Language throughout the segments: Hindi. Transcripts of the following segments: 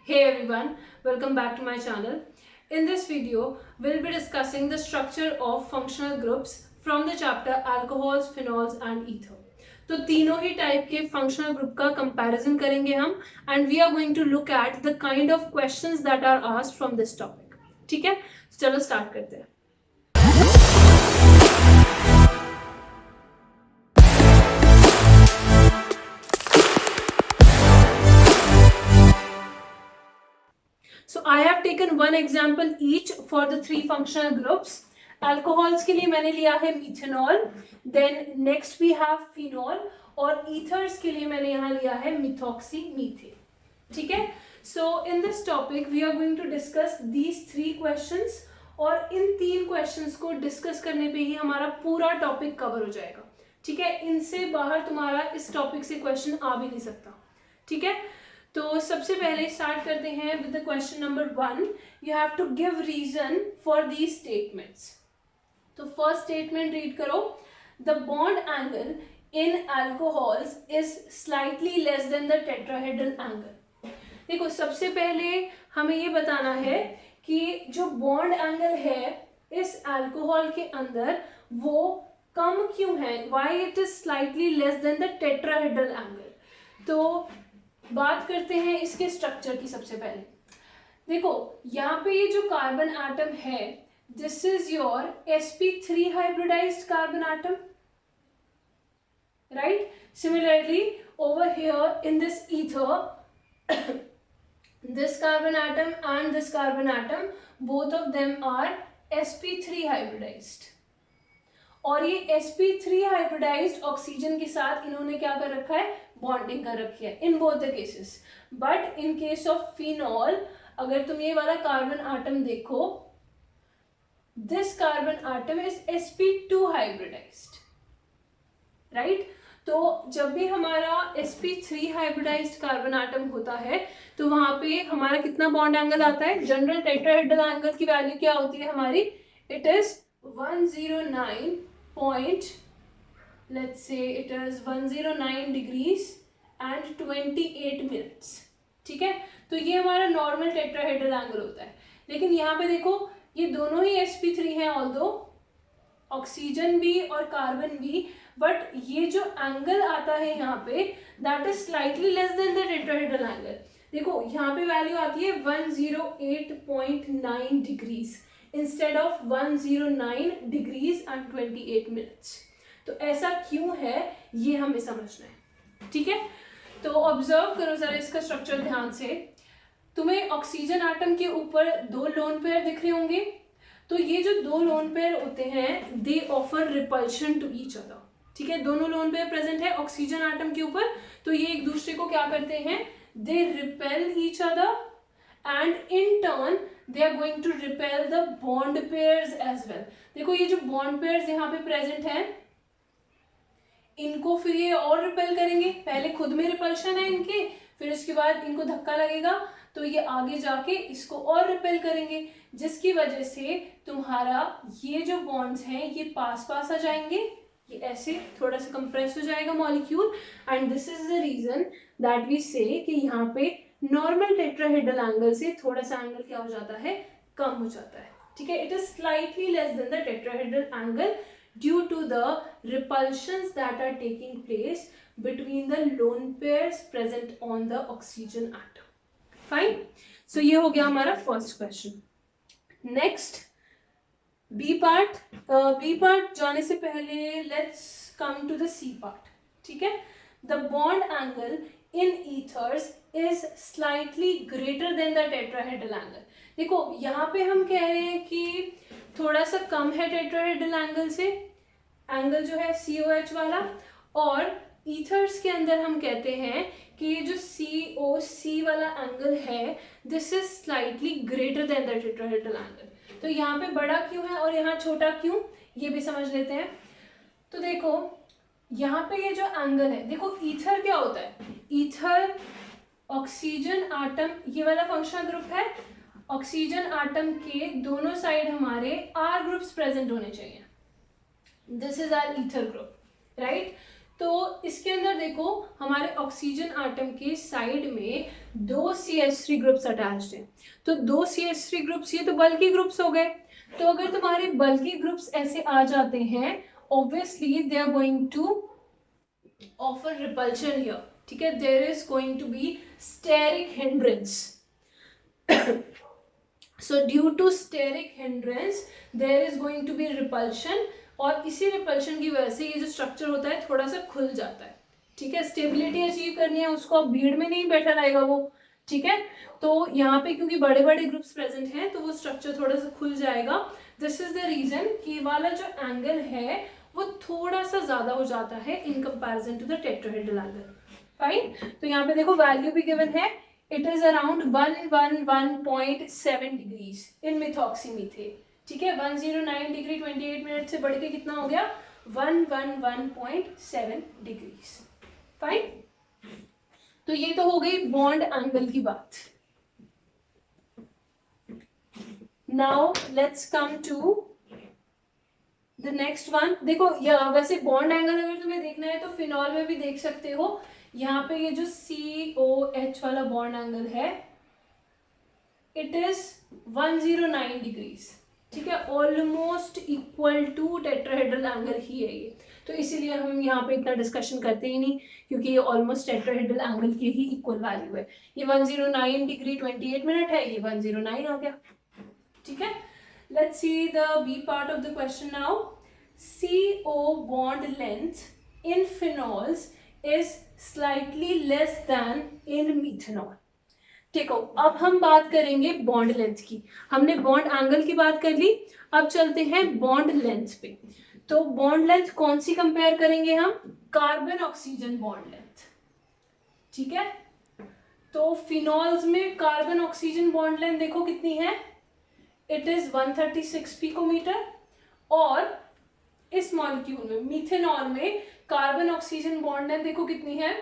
Hey everyone, welcome back to my channel. In this video, we'll be discussing the structure of functional groups from the chapter alcohols, phenols and ether. तो तीनों ही टाइप के फंक्शनल ग्रुप का कंपैरिजन करेंगे हम and we are going to look at the kind of questions that are asked from this topic. ठीक है, चलो स्टार्ट करते हैं. So I have taken one example each for the three functional groups. Alcohols के लिए मैंने लिया है methanol, then next we have phenol और ethers के लिए मैंने यहाँ लिया है methoxymethane. ठीक है? So in this topic we are going to discuss these three questions और इन तीन questions को discuss करने पे ही हमारा पूरा topic cover हो जाएगा. ठीक है? इनसे बाहर तुम्हारा इस topic से question आ भी नहीं सकता. ठीक है? तो सबसे पहले स्टार्ट करते हैं with the question number 1. You have to give reason for these statements. तो फर्स्ट स्टेटमेंट रीड करो. The bond angle in alcohols is slightly less than the tetrahedral angle. देखो, सबसे पहले हमें ये बताना है कि जो बॉन्ड एंगल है इस अल्कोहल के अंदर वो कम क्यों है. Why it is slightly less than the tetrahedral angle. तो बात करते हैं इसके स्ट्रक्चर की. सबसे पहले देखो, यहाँ पे ये जो कार्बन एटम है, this is your sp3 hybridised carbon atom, right. Similarly over here in this ether, this carbon atom and this carbon atom, both of them are sp3 hybridized. और ये sp3 हाइब्रिडाइज्ड ऑक्सीजन के साथ इन्होंने क्या कर रखा है, बॉन्डिंग कर रखी है in both the cases. But in case of phenol, अगर तुम ये वाला कार्बन आटम देखो, this carbon atom is sp2 hybridized, right. तो जब भी हमारा sp3 हाइब्रिडाइज्ड कार्बन आटम होता है तो वहां पे हमारा कितना बॉन्ड एंगल आता है. जनरल टेट्राहेड्रल एंगल की वैल्यू क्या होती है हमारी, it is 109 point, let's say it is 109 degrees and 28 minutes. ठीक है, तो ये हमारा नॉर्मल टेट्राहेड्रल एंगल होता है. लेकिन यहाँ पे देखो, ये दोनों ही sp3 हैं, ऑल्दो ऑक्सीजन भी और कार्बन भी, बट ये जो एंगल आता है यहाँ पे that is slightly less than the tetrahedral angle. देखो, यहाँ पे वैल्यू आती है 108.9 degrees instead of 109 degrees and 28 minutes. तो ऐसा क्यों है ये हमें समझना है. ठीक है, तो ऑब्जर्व करो जरा इसका स्ट्रक्चर ध्यान से. तुम्हें ऑक्सीजन एटम के ऊपर दो लोन पेयर दिख रहे होंगे. तो ये जो दो लोन पेयर होते हैं, they offer repulsion to each other. ठीक है, दोनों लोन पेयर प्रेजेंट है ऑक्सीजन एटम के ऊपर, तो ये एक दूसरे को क्या करते हैं, they repel each other and in turn they are going to repel the bond pairs as well. देखो, ये जो bond pairs यहाँ पे present हैं, इनको फिर ये और रिपेल करेंगे. पहले खुद में रिपल्शन है इनके, फिर उसके बाद इनको धक्का लगेगा तो ये आगे जाके इसको और रिपेल करेंगे, जिसकी वजह से तुम्हारा ये जो बॉन्ड्स हैं ये पास पास आ जाएंगे. ये ऐसे थोड़ा सा कंप्रेस हो जाएगा molecule, and this is the reason that we say कि यहाँ पे नॉर्मल टेट्राहेड्रल एंगल से थोड़ा सा एंगल क्या हो जाता है, कम हो जाता है. ठीक है, it is slightly less than the tetrahedral angle due to the repulsions that are taking place between the lone pairs present on the oxygen atom. Fine, so ये हो गया हमारा first question. Next B part. B part जाने से पहले let's come to the C part. ठीक है, the bond angle in ethers is slightly greater than the tetrahedral angle. देखो, यहाँ पे हम कह रहे हैं कि थोड़ा सा कम है टेट्राहेड्रल एंगल से, एंगल जो है COH वाला, और ईथर्स के अंदर हम कहते हैं कि ये जो COC वाला एंगल है this is slightly greater than the tetrahedral angle. तो यहाँ पे बड़ा क्यों है और यहाँ छोटा क्यों, ये भी समझ लेते हैं. तो देखो, यहाँ पे ये जो एंगल है, देखो ईथर क्या होता है, ईथर ऑक्सीजन आटम, ये वाला फंक्शनल ग्रुप है. ऑक्सीजन आटम के दोनों साइड हमारे R ग्रुप्स प्रेजेंट होने चाहिए. This is our ether group, right. तो इसके अंदर देखो हमारे ऑक्सीजन आटम के साइड में 2 CH3 ग्रुप्स अटैच्ड हैं। तो 2 CH3 ग्रुप्स, ये तो बल्कि ग्रुप्स हो गए। तो अगर तुम्हारे बल्कि ग्रुप्स ऐसे आ जाते हैं, obviously they are going to offer repulsion here, ठीक है, there is going to be steric hindrance. So due to steric hindrance there is going to be repulsion, और इसी रिपल्शन की वजह से ये जो स्ट्रक्चर होता है थोड़ा सा खुल जाता है, ठीक है। स्टेबिलिटी अचीव करनी है उसको, अब भीड़ में नहीं बैठा रहेगा वो, ठीक है। तो यहाँ पे क्योंकि बड़े बड़े ग्रुप्स प्रेजेंट हैं तो वो स्ट्रक्चर थोड़ा सा खुल जाएगा। दिस इज द रीजन कि ये वाला जो एंगल है वो थोड़ा सा ज्यादा हो जाता है in comparison to the tetrahedral angle. Fine, तो यहाँ पे देखो वैल्यू भी गिवन है, it is around 111.7 degrees in methoxymethane, ठीक है। 109 डिग्री 28 मिनट से बढ़ के कितना हो गया, 111.7 डिग्रीज। फाइन, तो ये तो हो गई बॉन्ड एंगल की बात। Now let's come to the next one. देखो वैसे बॉन्ड एंगल अगर तुम्हें देखना है तो फिनॉल में भी देख सकते हो। यहाँ पे ये जो COH वाला बॉन्ड एंगल है इट इज 109 डिग्रीज, ठीक है, almost equal to tetrahedral angle ही है ये। तो इसीलिए हम यहाँ पे इतना डिस्कशन करते ही नहीं, क्योंकि ये ऑलमोस्ट टेट्राहेड्रल एंगल के ही इक्वल वैल्यू है। ये 109 डिग्री 28 मिनट है, ये 109 आ गया, ठीक है। Let's see the B part of the question now. CO bond length in phenols is slightly less than in methanol. देखो अब हम बात करेंगे बॉन्ड लेंथ की, हमने बॉन्ड एंगल की बात कर ली, अब चलते हैं बॉन्ड लेंथ पे। तो बॉन्ड लेंथ कौन सी कंपेयर करेंगे हम, कार्बन ऑक्सीजन बॉन्ड लेंथ, ठीक है। तो फिनॉल्स में कार्बन ऑक्सीजन बॉन्ड लेंथ देखो कितनी है, इट इज 136 पिकोमीटर, और इस मॉलिक्यूल में मीथेनॉल में कार्बन ऑक्सीजन बॉन्ड लेंथ देखो कितनी है,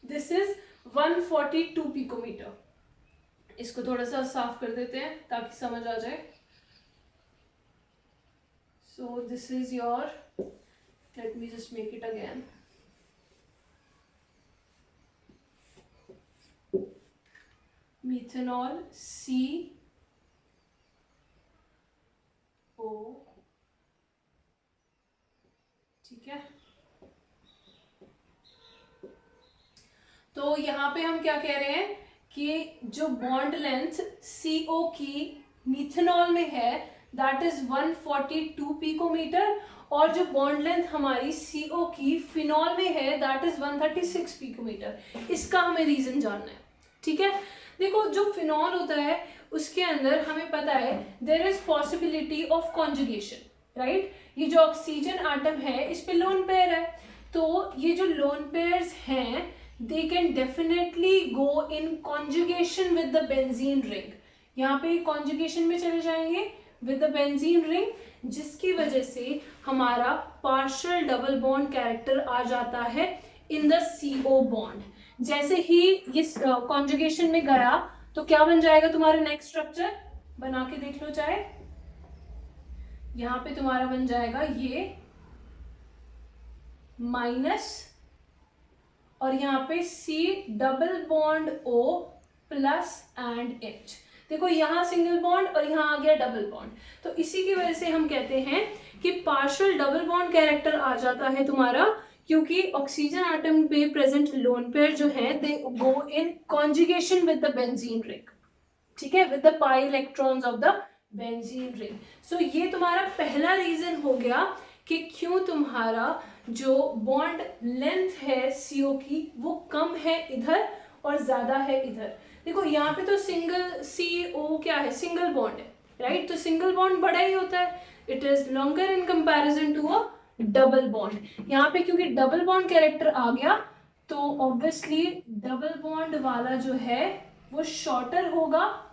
दिस इज 142 पिकोमीटर। इसको थोड़ा सा साफ कर देते हैं ताकि समझ आ जाए। So this is your, let me just make it again. Methanol CO, ठीक है। तो यहाँ पे हम क्या कह रहे हैं कि जो बॉन्ड लेंथ CO की मिथेनॉल में है दैट इज 142 पिकोमीटर, और जो बॉन्ड लेंथ हमारी CO की फिनॉल में है दैट इज 136 पिकोमीटर। इसका हमें रीजन जानना है, ठीक है। देखो जो फिनॉल होता है उसके अंदर हमें पता है there is possibility of conjugation, right. ये जो ऑक्सीजन आटम है इस पे लोन पेयर है, तो ये जो लोन पेयर्स हैं they can definitely go in conjugation with the benzene ring। यहाँ पे conjugation में चले जाएंगे with the benzene ring, जिसकी वजह से हमारा partial double bond character आ जाता है in the CO bond। जैसे ही ये conjugation में गया तो क्या बन जाएगा तुम्हारा नेक्स्ट स्ट्रक्चर, बना के देख लो चाहे। यहाँ पे तुम्हारा बन जाएगा ये माइनस, और यहाँ पे C double bond O plus and H। देखो यहाँ सिंगल बॉन्ड और यहाँ आ गया डबल बॉन्ड, तो इसी की वजह से हम कहते हैं कि पार्शियल डबल बॉन्ड कैरेक्टर आ जाता है तुम्हारा, क्योंकि ऑक्सीजन एटम पे प्रेजेंट लोन पेयर जो है they go in conjugation with the benzene ring, ठीक है, with the pi electrons of the benzene ring. So ये तुम्हारा पहला रीजन हो गया कि क्यों तुम्हारा जो बॉन्ड लेंथ है CO की वो कम है इधर और ज्यादा है इधर। देखो यहाँ पे तो सिंगल CO क्या है, सिंगल बॉन्ड है, राइट। तो सिंगल बॉन्ड बड़ा ही होता है, it is longer in comparison to a double bond. यहाँ पे क्योंकि डबल बॉन्ड कैरेक्टर आ गया तो ऑब्वियसली डबल बॉन्ड वाला जो है वो शॉर्टर होगा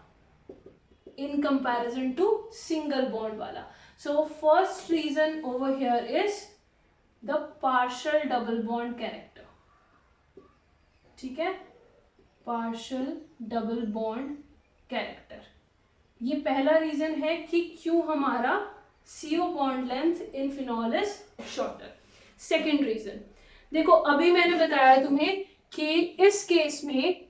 in comparison to single bond wala. So first reason over here is the partial double bond character, ठीक है, partial double bond character। ये पहला रीजन है कि क्यों हमारा CO bond length in phenol is shorter। Second reason, देखो अभी मैंने बताया तुम्हें कि इस केस में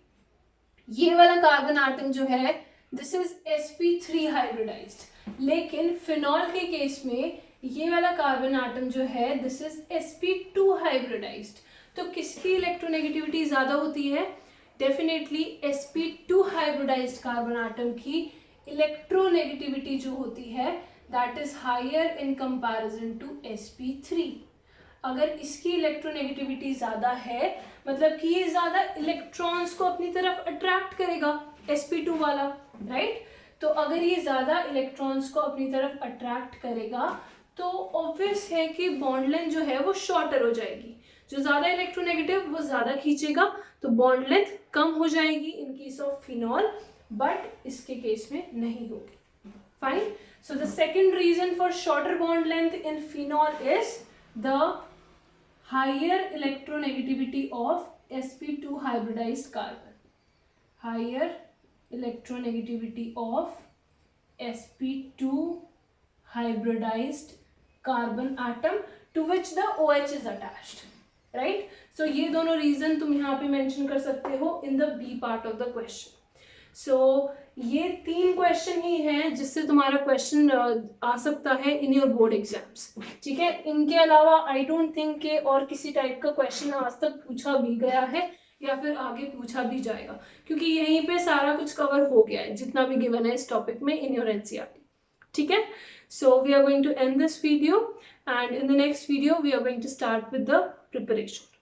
ये वाला कार्बन आटम जो है दिस इज sp3 हाइब्रिडाइज्ड, लेकिन फिनॉल के केस में ये वाला कार्बन आटम जो है दिस इज sp2 हाइब्रिडाइज्ड। तो किसकी इलेक्ट्रोनेगेटिविटी ज्यादा होती है? Definitely sp2 hybridized carbon atom की इलेक्ट्रोनेगेटिविटी जो होती है that is higher in comparison to sp3। अगर इसकी इलेक्ट्रोनेगेटिविटी ज्यादा है मतलब कि ये ज्यादा इलेक्ट्रॉन्स को अपनी तरफ अट्रैक्ट करेगा sp2 वाला, राइट? तो अगर ये ज्यादा इलेक्ट्रॉन्स को अपनी तरफ अट्रैक्ट करेगा तो ऑब्वियस है कि बॉन्ड लेंथ जो है वो शॉर्टर हो जाएगी। जो ज्यादा इलेक्ट्रोनेगेटिव वो ज्यादा खींचेगा तो बॉन्ड लेंथ कम हो जाएगी in case of phenol, but इसके केस में नहीं होगी। Fine. So the second reason for shorter bond length in phenol is the higher electronegativity of sp2 hybridized carbon, higher electronegativity of sp2 hybridized carbon atom to which the OH is attached, right? So ये दोनों reason तुम यहाँ पे mention कर सकते हो in the B part of the question. So ये 3 क्वेश्चन ही हैं जिससे तुम्हारा क्वेश्चन आ सकता है इन योर बोर्ड एग्जाम्स, ठीक है? इनके अलावा आई डोंट थिंक के और किसी टाइप का क्वेश्चन आज तक पूछा भी गया है या फिर आगे पूछा भी जाएगा, क्योंकि यहीं पे सारा कुछ कवर हो गया है जितना भी गिवन है इस टॉपिक में इन योर एनसीईआरटी, ठीक है? So we are going to end this video and in the next video we are going to start with the preparation.